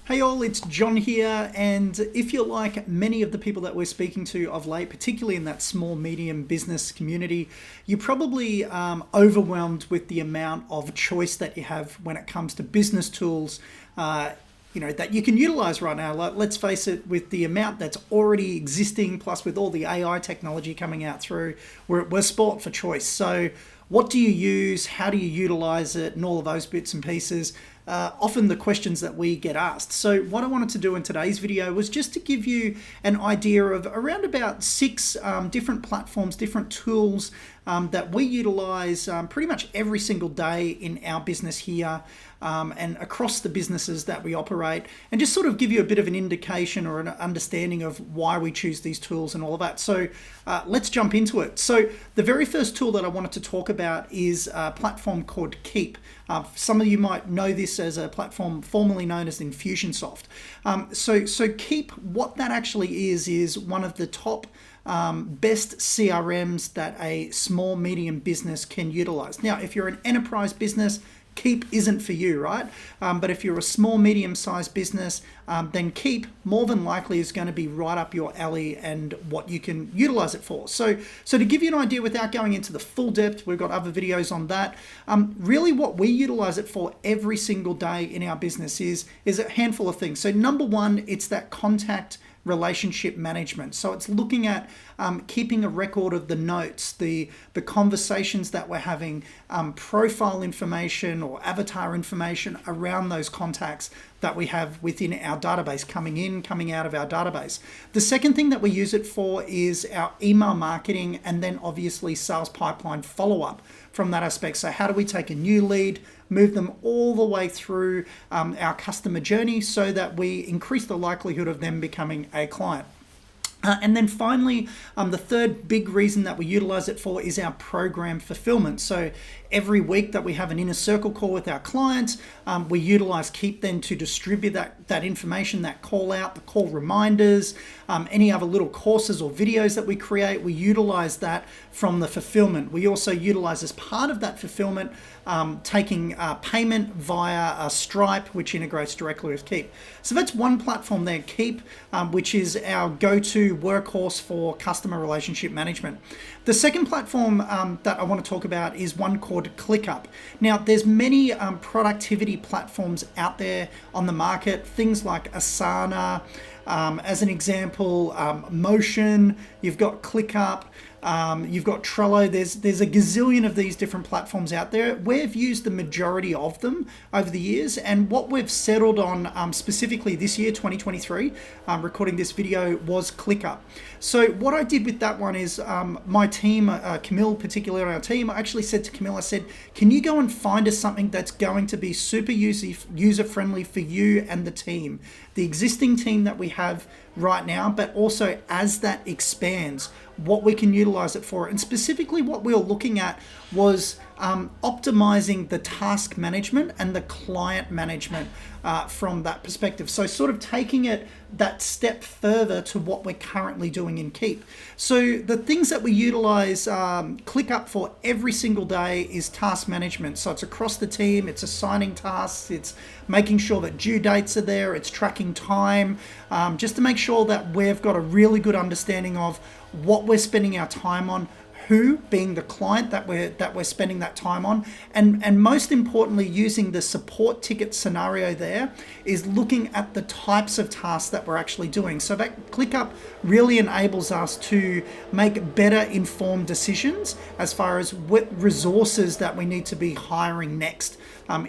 Hey all, it's John here, and if you're like many of the people that we're speaking to of late, particularly in that small medium business community, you're probably overwhelmed with the amount of choice that you have when it comes to business tools that you can utilize right now. Let's face it, with the amount that's already existing, plus with all the AI technology coming out through, we're sport for choice. So what do you use? How do you utilize it? And all of those bits and pieces. Often the questions that we get asked. So what I wanted to do in today's video was just to give you an idea of around about six different platforms, different tools that we utilize pretty much every single day in our business here and across the businesses that we operate, and just sort of give you a bit of an indication or an understanding of why we choose these tools and all of that. So let's jump into it. So the very first tool that I wanted to talk about is a platform called Keep. Some of you might know this as a platform formerly known as Infusionsoft. So Keep, what that actually is one of the top best CRMs that a small medium business can utilize. Now, if you're an enterprise business, Keep isn't for you, right? But if you're a small, medium-sized business, then Keep more than likely is going to be right up your alley and what you can utilize it for. So to give you an idea without going into the full depth, we've got other videos on that. Really what we utilize it for every single day in our business is a handful of things. So number one, it's that contact relationship management. So it's looking at keeping a record of the notes, the conversations that we're having, profile information or avatar information around those contacts that we have within our database, coming in, coming out of our database. The second thing that we use it for is our email marketing, and then obviously sales pipeline follow-up from that aspect. So how do we take a new lead, move them all the way through our customer journey so that we increase the likelihood of them becoming a client. And then finally, the third big reason that we utilize it for is our program fulfillment. So every week that we have an inner circle call with our clients, we utilize Keep then to distribute that information, that call out, the call reminders, any other little courses or videos that we create, we utilize that from the fulfillment. We also utilize as part of that fulfillment, taking payment via Stripe, which integrates directly with Keep. So that's one platform there, Keep, which is our go-to workhorse for customer relationship management. The second platform that I want to talk about is one called ClickUp. Now, there's many productivity platforms out there on the market, things like Asana, as an example, Motion, you've got ClickUp, you've got Trello. There's a gazillion of these different platforms out there. We've used the majority of them over the years, and what we've settled on specifically this year, 2023, recording this video, was ClickUp. So what I did with that one is my team, Camille particularly on our team, I actually said to Camille, I said, can you go and find us something that's going to be super user-friendly for you and the team, the existing team that we have right now, but also as that expands, what we can utilize it for. And specifically what we were looking at was optimizing the task management and the client management from that perspective. So sort of taking it that step further to what we're currently doing in Keep. So the things that we utilize ClickUp for every single day is task management. So it's across the team, it's assigning tasks, it's making sure that due dates are there, it's tracking time, just to make sure that we've got a really good understanding of what we're spending our time on, who being the client that we're spending that time on, and most importantly, using the support ticket scenario there is looking at the types of tasks that we're actually doing. So that ClickUp really enables us to make better informed decisions as far as what resources that we need to be hiring next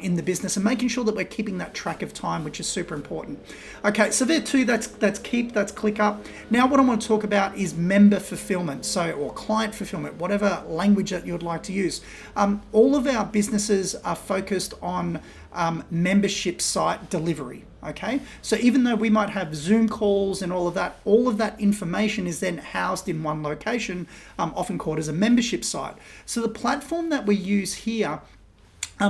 in the business, and making sure that we're keeping that track of time, which is super important. Okay, so there too, that's Keep, that's ClickUp. Now what I want to talk about is member fulfillment, or client fulfillment, whatever language that you'd like to use. All of our businesses are focused on membership site delivery. Okay, so even though we might have Zoom calls and all of that information is then housed in one location, often called as a membership site. So the platform that we use here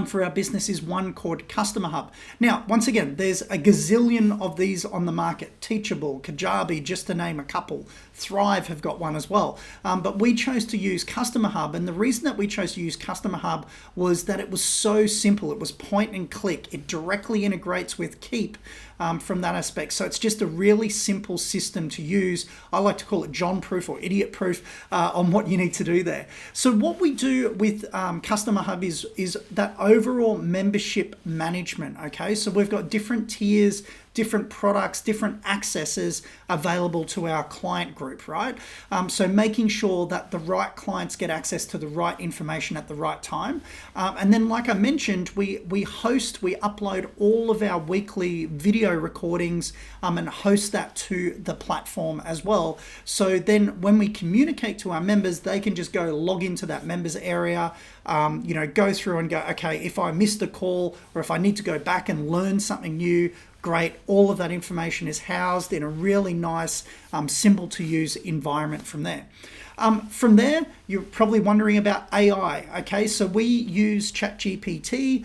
for our business is one called Customer Hub. Now, once again, there's a gazillion of these on the market. Teachable, Kajabi, just to name a couple. Thrive have got one as well. But we chose to use Customer Hub, and the reason that we chose to use Customer Hub was that it was so simple. It was point and click. It directly integrates with Keep. from that aspect. So it's just a really simple system to use. I like to call it John-proof or idiot-proof on what you need to do there. So what we do with Customer Hub is that overall membership management, okay? So we've got different tiers, different products, different accesses available to our client group, right? So making sure that the right clients get access to the right information at the right time. And then, like I mentioned, we upload all of our weekly video recordings and host that to the platform as well. So then when we communicate to our members, they can just go log into that members area, go through and go, okay, if I missed a call or if I need to go back and learn something new, great. All of that information is housed in a really nice, simple to use environment from there. From there, you're probably wondering about AI. Okay, so we use ChatGPT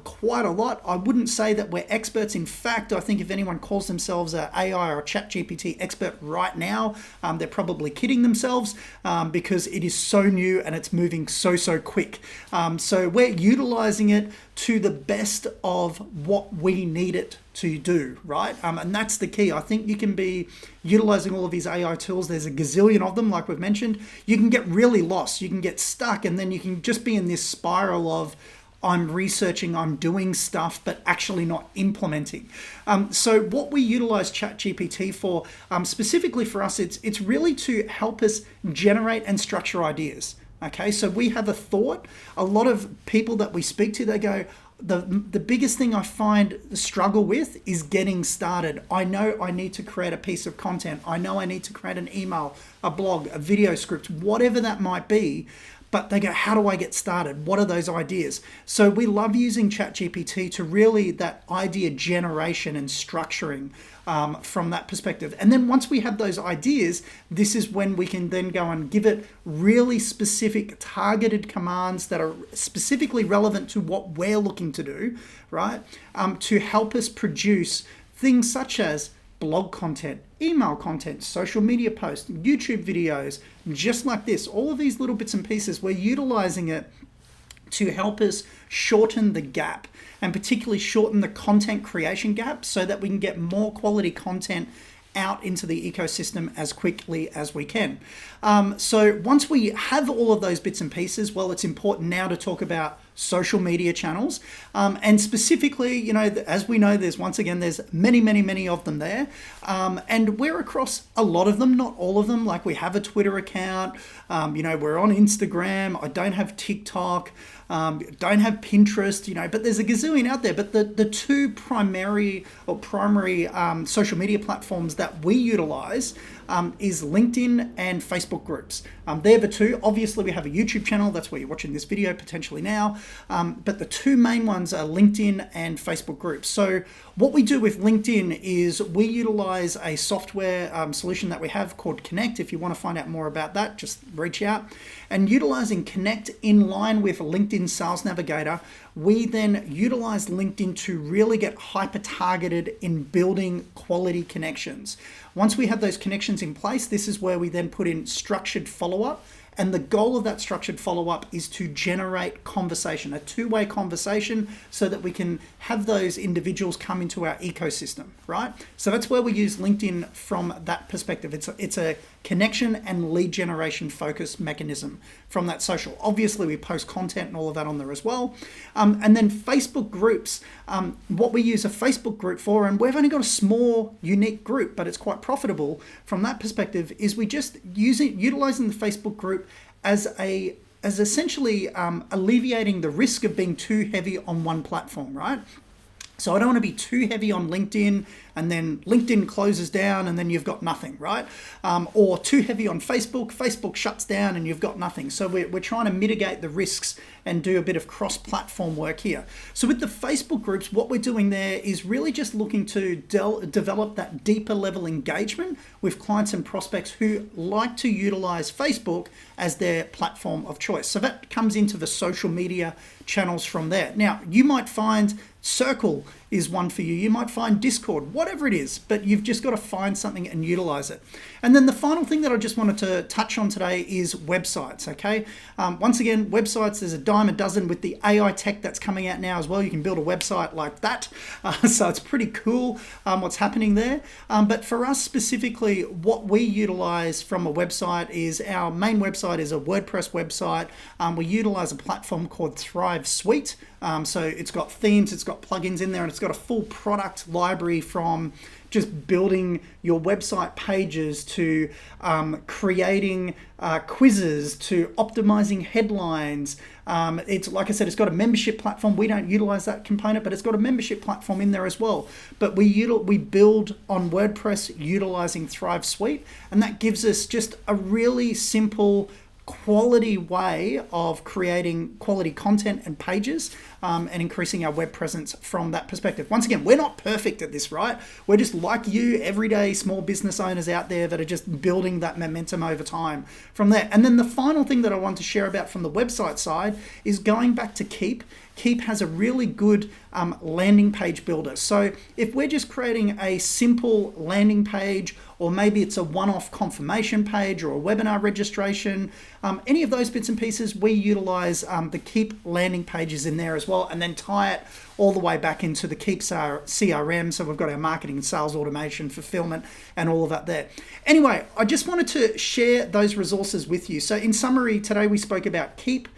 quite a lot. I wouldn't say that we're experts. In fact, I think if anyone calls themselves an AI or a ChatGPT expert right now, they're probably kidding themselves because it is so new and it's moving so quick. So we're utilizing it to the best of what we need it to do, right? And that's the key. I think you can be utilizing all of these AI tools. There's a gazillion of them, like we've mentioned. You can get really lost. You can get stuck, and then you can just be in this spiral of I'm researching, I'm doing stuff, but actually not implementing. So what we utilize ChatGPT for, specifically for us, it's really to help us generate and structure ideas. Okay, so we have a thought. A lot of people that we speak to, they go, the biggest thing I find the struggle with is getting started. I know I need to create a piece of content. I know I need to create an email, a blog, a video script, whatever that might be. But they go, how do I get started? What are those ideas? So we love using ChatGPT to really that idea generation and structuring from that perspective. And then once we have those ideas, this is when we can then go and give it really specific targeted commands that are specifically relevant to what we're looking to do, right? To help us produce things such as blog content, email content, social media posts, YouTube videos, just like this. All of these little bits and pieces, we're utilizing it to help us shorten the gap and particularly shorten the content creation gap so that we can get more quality content out into the ecosystem as quickly as we can. So once we have all of those bits and pieces, well, it's important now to talk about social media channels. And specifically, as we know, there's many of them there. And we're across a lot of them, not all of them. Like we have a Twitter account, we're on Instagram. I don't have TikTok, don't have Pinterest, but there's a gazillion out there. But the two primary social media platforms that we utilize is LinkedIn and Facebook groups. They're the two. Obviously, we have a YouTube channel. That's where you're watching this video potentially now. But the two main ones are LinkedIn and Facebook groups. So what we do with LinkedIn is we utilize a software solution that we have called Connect. If you want to find out more about that, just reach out. And utilizing Connect in line with LinkedIn Sales Navigator, we then utilize LinkedIn to really get hyper-targeted in building quality connections. Once we have those connections in place, this is where we then put in structured follow-up. And the goal of that structured follow-up is to generate conversation, a two-way conversation, so that we can have those individuals come into our ecosystem, right? So that's where we use LinkedIn from that perspective. It's a connection and lead generation focus mechanism from that social. Obviously, we post content and all of that on there as well. And then Facebook groups, what we use a Facebook group for, and we've only got a small, unique group, but it's quite profitable from that perspective, is we just utilizing the Facebook group as essentially alleviating the risk of being too heavy on one platform, right? So I don't want to be too heavy on LinkedIn and then LinkedIn closes down and then you've got nothing, right? Or too heavy on Facebook, Facebook shuts down and you've got nothing. So we're trying to mitigate the risks and do a bit of cross-platform work here. So with the Facebook groups, what we're doing there is really just looking to develop that deeper level engagement with clients and prospects who like to utilize Facebook as their platform of choice. So that comes into the social media channels from there. Now, you might find Circle is one for you. You might find Discord, whatever it is, but you've just got to find something and utilize it. And then the final thing that I just wanted to touch on today is websites, okay? Once again, websites, there's a dime a dozen with the AI tech that's coming out now as well. You can build a website like that. So it's pretty cool what's happening there. But for us specifically, what we utilize from a website is our main website is a WordPress website. We utilize a platform called Thrive Suite. So it's got themes, it's got plugins in there, and it's got a full product library from just building your website pages to creating quizzes to optimizing headlines. It's like I said, it's got a membership platform. We don't utilize that component, but it's got a membership platform in there as well. But we build on WordPress utilizing Thrive Suite, and that gives us just a really simple quality way of creating quality content and pages and increasing our web presence from that perspective. Once again, we're not perfect at this, right? We're just like you, everyday small business owners out there that are just building that momentum over time from there. And then the final thing that I want to share about from the website side is going back to Keep. Keep has a really good landing page builder. So if we're just creating a simple landing page, or maybe it's a one-off confirmation page or a webinar registration, any of those bits and pieces, we utilize the Keep landing pages in there as well, and then tie it all the way back into the Keep CRM. So we've got our marketing and sales automation, fulfillment, and all of that there. Anyway, I just wanted to share those resources with you. So in summary, today we spoke about Keep,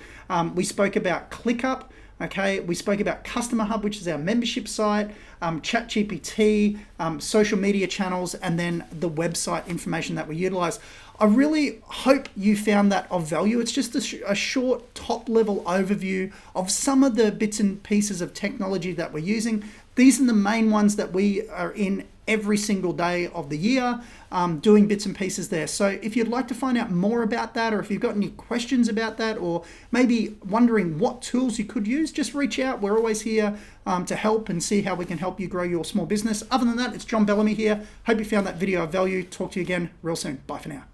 we spoke about ClickUp, okay, we spoke about Customer Hub, which is our membership site, ChatGPT, social media channels, and then the website information that we utilize. I really hope you found that of value. It's just a short top-level overview of some of the bits and pieces of technology that we're using. These are the main ones that we are in every single day of the year, doing bits and pieces there. So if you'd like to find out more about that, or if you've got any questions about that, or maybe wondering what tools you could use, just reach out. We're always here to help and see how we can help you grow your small business. Other than that, it's John Bellamy here. Hope you found that video of value. Talk to you again real soon. Bye for now.